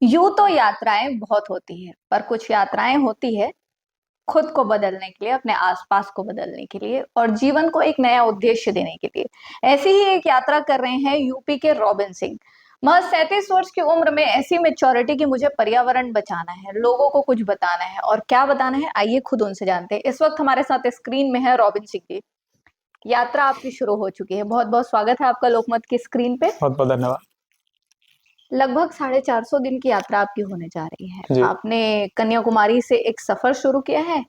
यूं तो यात्राएं बहुत होती है, पर कुछ यात्राएं होती है खुद को बदलने के लिए, अपने आसपास को बदलने के लिए और जीवन को एक नया उद्देश्य देने के लिए। ऐसी ही एक यात्रा कर रहे हैं यूपी के रॉबिन सिंह। महज 37 वर्ष की उम्र में ऐसी मेच्योरिटी की मुझे पर्यावरण बचाना है, लोगों को कुछ बताना है। और क्या बताना है, आइए खुद उनसे जानते हैं। इस वक्त हमारे साथ स्क्रीन में है रॉबिन सिंह जी। यात्रा आपकी शुरू हो चुकी है, बहुत बहुत स्वागत है आपका लोकमत की स्क्रीन पे। बहुत बहुत धन्यवाद। लगभग 450 दिन की यात्रा आपकी होने जा रही है। जी। आपने कन्याकुमारी से एक सफर शुरू किया है।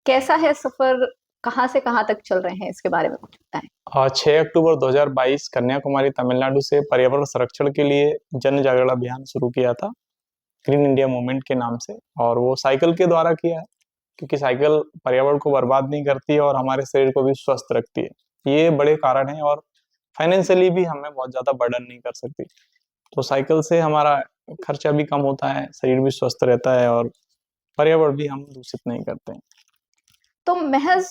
कैसा है सफर, कहाँ से कहाँ तक चल रहे हैं, इसके बारे में कुछ बताएं। 6 अक्टूबर 2022 कन्याकुमारी तमिलनाडु से पर्यावरण संरक्षण के लिए जन जागरण अभियान शुरू किया था, ग्रीन इंडिया मूवमेंट के नाम से। और वो साइकिल के द्वारा किया है, क्योंकि साइकिल पर्यावरण को बर्बाद नहीं करती है और हमारे शरीर को भी स्वस्थ रखती है। ये बड़े कारण हैं, और फाइनेंशियली भी हमें बहुत ज़्यादा बर्डन नहीं कर सकती। तो साइकिल से हमारा खर्चा भी कम होता है, शरीर भी स्वस्थ रहता है, और पर्यावरण भी हम दूषित नहीं करते हैं। तो महज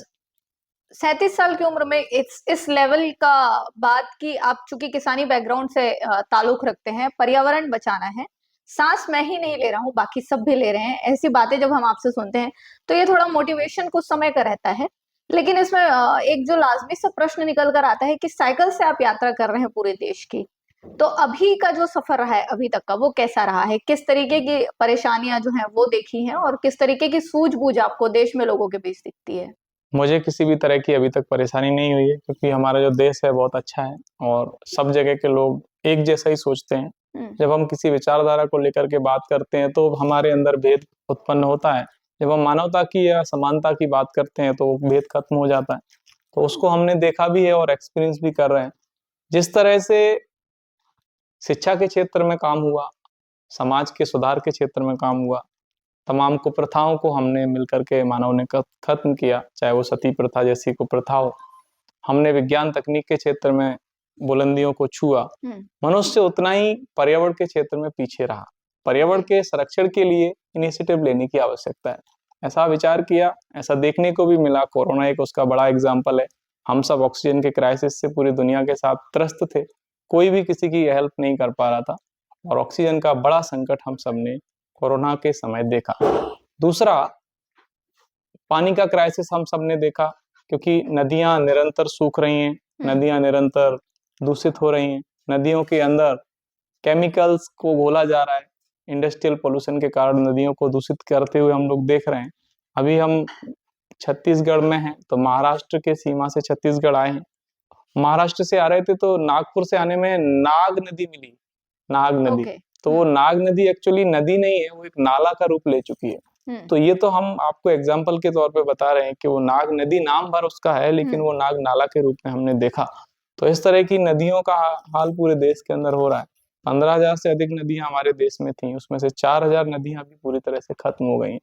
37 साल की उम्र में इस लेवल का बात की, आप चूंकि किसानी बैकग्राउंड से ताल्लुक रखते हैं, पर्यावरण बचाना है, सांस मैं ही नहीं ले रहा हूँ बाकी सब भी ले रहे हैं, ऐसी बातें जब हम आपसे सुनते हैं तो ये थोड़ा मोटिवेशन कुछ समय का रहता है। लेकिन इसमें एक जो लाजमी सा प्रश्न निकल कर आता है कि साइकिल से आप यात्रा कर रहे हैं पूरे देश की, तो अभी का जो सफर रहा है अभी तक का, वो कैसा रहा है? किस तरीके की परेशानियां जो हैं वो देखी हैं, और किस तरीके की सूझबूझ आपको देश में लोगों के बीच दिखती है? मुझे किसी भी तरह की अभी तक परेशानी नहीं हुई है, क्योंकि हमारा जो देश है बहुत अच्छा है, और सब जगह के लोग एक जैसा ही सोचते हैं। हम्म। जब हम किसी विचारधारा को लेकर के बात करते हैं तो हमारे अंदर भेद उत्पन्न होता है। जब हम मानवता की या समानता की बात करते हैं तो वो भेद खत्म हो जाता है। तो उसको हमने देखा भी है और एक्सपीरियंस भी कर रहे हैं। जिस तरह से शिक्षा के क्षेत्र में काम हुआ, समाज के सुधार के क्षेत्र में काम हुआ, तमाम कुप्रथाओं को हमने मिलकर के मानव ने खत्म किया, चाहे वो सती प्रथा जैसी कुप्रथा हो। हमने विज्ञान तकनीक के क्षेत्र में बुलंदियों को छुआ। मनुष्य उतना ही पर्यावरण के क्षेत्र में पीछे रहा। पर्यावरण के संरक्षण के लिए इनिशिएटिव लेने की आवश्यकता है, ऐसा विचार किया। ऐसा देखने को भी मिला। कोरोना एक उसका बड़ा एग्जाम्पल है। हम सब ऑक्सीजन के क्राइसिस से पूरी दुनिया के साथ त्रस्त थे, कोई भी किसी की हेल्प नहीं कर पा रहा था, और ऑक्सीजन का बड़ा संकट हम सब ने कोरोना के समय देखा। दूसरा, पानी का क्राइसिस हम सब ने देखा, क्योंकि नदियां निरंतर सूख रही हैं, नदियां निरंतर दूषित हो रही हैं, नदियों के अंदर केमिकल्स को घोला जा रहा है। इंडस्ट्रियल पोल्यूशन के कारण नदियों को दूषित करते हुए हम लोग देख रहे हैं। अभी हम छत्तीसगढ़ में हैं, तो महाराष्ट्र के सीमा से छत्तीसगढ़ आए हैं। महाराष्ट्र से आ रहे थे तो नागपुर से आने में नाग नदी मिली, नाग नदी। ओके। तो वो नाग नदी एक्चुअली नदी नहीं है, वो एक नाला का रूप ले चुकी है। तो ये तो हम आपको एग्जाम्पल के तौर पे बता रहे हैं कि वो नाग नदी नाम भर उसका है, लेकिन वो नाग नाला के रूप में हमने देखा। तो इस तरह की नदियों का हाल पूरे देश के अंदर हो रहा है। 15,000 से अधिक नदियां हमारे देश में थी, उसमें से 4,000 नदियां भी पूरी तरह से खत्म हो गई हैं।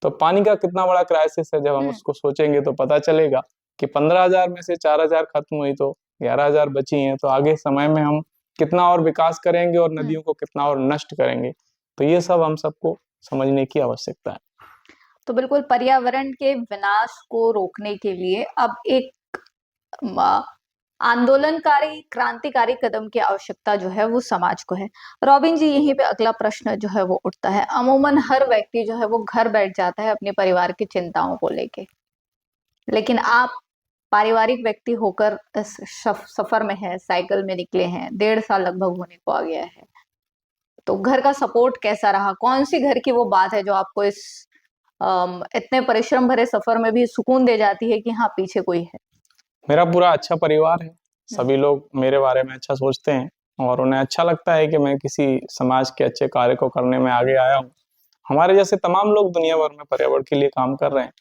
तो पानी का कितना बड़ा क्राइसिस है, जब हम उसको सोचेंगे तो पता चलेगा कि 15,000 में से 4,000 खत्म हुई तो 11,000 बची हैं। तो आगे समय में हम कितना और विकास करेंगे और नदियों को कितना और नष्ट करेंगे। तो ये सब हम सबको समझने की आवश्यकता है। तो बिल्कुल पर्यावरण के विनाश को रोकने के लिए अब एक आंदोलनकारी, क्रांतिकारी कदम की आवश्यकता जो है वो समाज को है। रॉबिन जी, यहीं पे अगला प्रश्न जो है वो उठता है। अमूमन हर व्यक्ति जो है वो घर बैठ जाता है अपने परिवार की चिंताओं को लेके, लेकिन आप पारिवारिक व्यक्ति होकर इस सफर में है, साइकिल में निकले हैं, 1.5 साल लगभग होने को आ गया है। तो घर का सपोर्ट कैसा रहा? कौन सी घर की वो बात है जो आपको इस इतने परिश्रम भरे सफर में भी सुकून दे जाती है कि हाँ, पीछे कोई है? मेरा पूरा अच्छा परिवार है। सभी लोग मेरे बारे में अच्छा सोचते हैं, और उन्हें अच्छा लगता है कि मैं किसी समाज के अच्छे कार्य को करने में आगे आया हूँ। हमारे जैसे तमाम लोग दुनिया भर में पर्यावरण के लिए काम कर रहे हैं।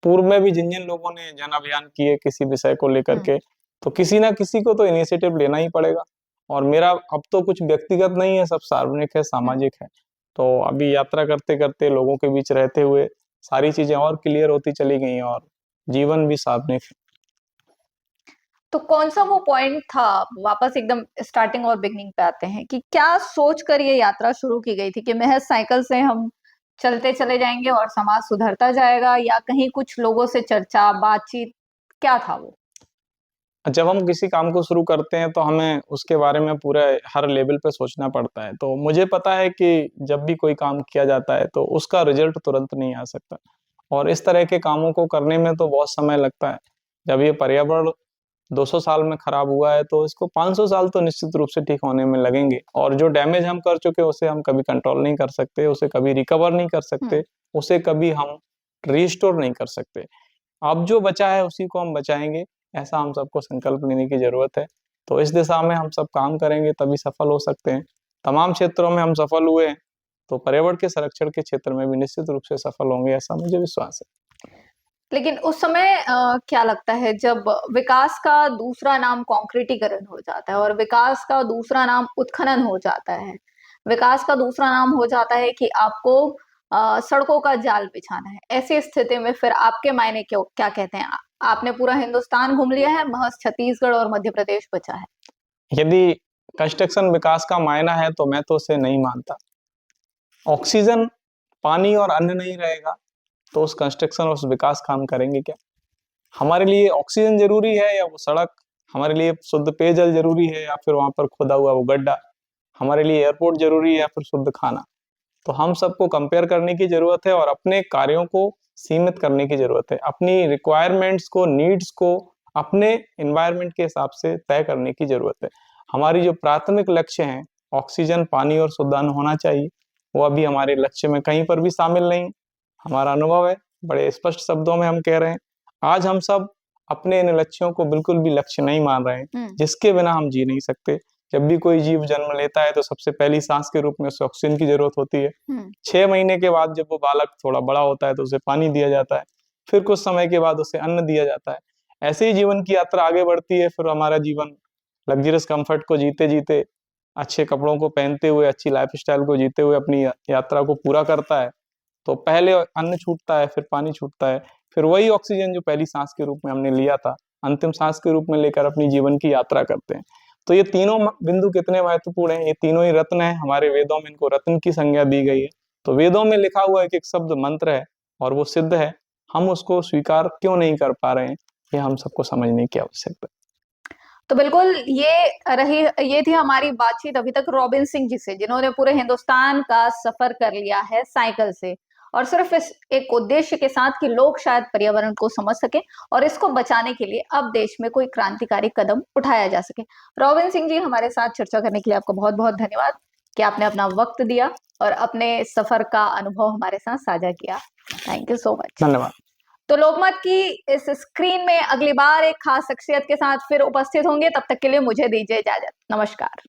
पूर्व में भी जिन जिन लोगों ने जन अभियान किए किसी विषय को लेकर के, तो किसी ना किसी को तो इनिशिएटिव लेना ही पड़ेगा। और मेरा अब तो कुछ व्यक्तिगत नहीं है, सब सार्वजनिक है, सामाजिक है। तो अभी यात्रा करते करते लोगों के बीच रहते हुए सारी चीजें और क्लियर होती चली गई, और जीवन भी सार्वजनिक है। तो कौन सा वो पॉइंट था, वापस एकदम स्टार्टिंग और बिगनिंग पे आते हैं, कि क्या सोच कर ये यात्रा शुरू की गई थी कि महज साइकिल से हम चलते चले जाएंगे और समाज सुधरता जाएगा, या कहीं कुछ लोगों से चर्चा बातचीत, क्या था वो? जब हम किसी काम को शुरू करते हैं तो हमें उसके बारे में पूरा हर लेवल पे सोचना पड़ता है। तो मुझे पता है कि जब भी कोई काम किया जाता है तो उसका रिजल्ट तुरंत नहीं आ सकता, और इस तरह के कामों को करने में तो बहुत समय लगता है। जब ये पर्यावरण 200 साल में खराब हुआ है तो इसको 500 साल तो निश्चित रूप से ठीक होने में लगेंगे, और जो डैमेज हम कर चुके हैं उसे हम कभी कंट्रोल नहीं कर सकते, उसे कभी रिकवर नहीं कर सकते, उसे कभी हम रिस्टोर नहीं कर सकते। अब जो बचा है उसी को हम बचाएंगे, ऐसा हम सबको संकल्प लेने की जरूरत है। तो इस दिशा में हम सब काम करेंगे तभी सफल हो सकते हैं। तमाम क्षेत्रों में हम सफल हुए हैं, तो पर्यावरण के संरक्षण के क्षेत्र में भी निश्चित रूप से सफल होंगे, ऐसा मुझे विश्वास है। लेकिन उस समय क्या लगता है जब विकास का दूसरा नाम कॉन्क्रीटीकरण हो जाता है और विकास का दूसरा नाम उत्खनन हो जाता है, विकास का दूसरा नाम हो जाता है कि आपको सड़कों का जाल बिछाना है, ऐसी स्थिति में फिर आपके मायने क्यों क्या कहते हैं? आपने पूरा हिंदुस्तान घूम लिया है, महज छत्तीसगढ़ और मध्य प्रदेश बचा है। यदि कंस्ट्रक्शन विकास का मायना है तो मैं तो उसे नहीं मानता। ऑक्सीजन, पानी और अन्न नहीं रहेगा तो उस कंस्ट्रक्शन और उस विकास का हम करेंगे क्या? हमारे लिए ऑक्सीजन जरूरी है या वो सड़क? हमारे लिए शुद्ध पेयजल जरूरी है या फिर वहां पर खुदा हुआ वो गड्ढा? हमारे लिए एयरपोर्ट जरूरी है या फिर शुद्ध खाना? तो हम सबको कंपेयर करने की जरूरत है और अपने कार्यों को सीमित करने की जरूरत है। अपनी रिक्वायरमेंट्स को, नीड्स को अपने एनवायरनमेंट के हिसाब से तय करने की जरूरत है। हमारी जो प्राथमिक लक्ष्य हैं, ऑक्सीजन, पानी और शुद्ध अन्न होना चाहिए, वो अभी हमारे लक्ष्य में कहीं पर भी शामिल नहीं। हमारा अनुभव है, बड़े स्पष्ट शब्दों में हम कह रहे हैं, आज हम सब अपने इन लक्ष्यों को बिल्कुल भी लक्ष्य नहीं मान रहे हैं, जिसके बिना हम जी नहीं सकते। जब भी कोई जीव जन्म लेता है तो सबसे पहली सांस के रूप में उसे ऑक्सीजन की जरूरत होती है। 6 महीने के बाद जब वो बालक थोड़ा बड़ा होता है तो उसे पानी दिया जाता है, फिर कुछ समय के बाद उसे अन्न दिया जाता है। ऐसे ही जीवन की यात्रा आगे बढ़ती है। फिर हमारा जीवन लग्जरियस कंफर्ट को जीते जीते, अच्छे कपड़ों को पहनते हुए, अच्छी लाइफस्टाइल को जीते हुए अपनी यात्रा को पूरा करता है। तो पहले अन्न छूटता है, फिर पानी छूटता है, फिर वही ऑक्सीजन जो पहली सांस के रूप में हमने लिया था, अंतिम सांस के रूप में लेकर अपनी जीवन की यात्रा करते हैं। तो ये तीनों बिंदु कितने महत्वपूर्ण हैं, ये तीनों ही रत्न हैं। हमारे वेदों में इनको रत्न की संज्ञा दी गई है। तो वेदों में लिखा हुआ एक एक शब्द मंत्र है और वो सिद्ध है। हम उसको स्वीकार क्यों नहीं कर पा रहे हैं, ये हम सबको समझने की आवश्यकता है। तो बिल्कुल ये थी हमारी बातचीत अभी तक रॉबिन सिंह जी से, जिन्होंने पूरे हिंदुस्तान का सफर कर लिया है साइकिल से, और सिर्फ इस एक उद्देश्य के साथ कि लोग शायद पर्यावरण को समझ सके और इसको बचाने के लिए अब देश में कोई क्रांतिकारी कदम उठाया जा सके। रॉबिन सिंह जी, हमारे साथ चर्चा करने के लिए आपका बहुत बहुत धन्यवाद कि आपने अपना वक्त दिया और अपने सफर का अनुभव हमारे साथ साझा किया। Thank you so much. धन्यवाद। तो लोकमत की इस स्क्रीन में अगली बार एक खास शख्सियत के साथ फिर उपस्थित होंगे। तब तक के लिए मुझे दीजिए इजाजत। नमस्कार।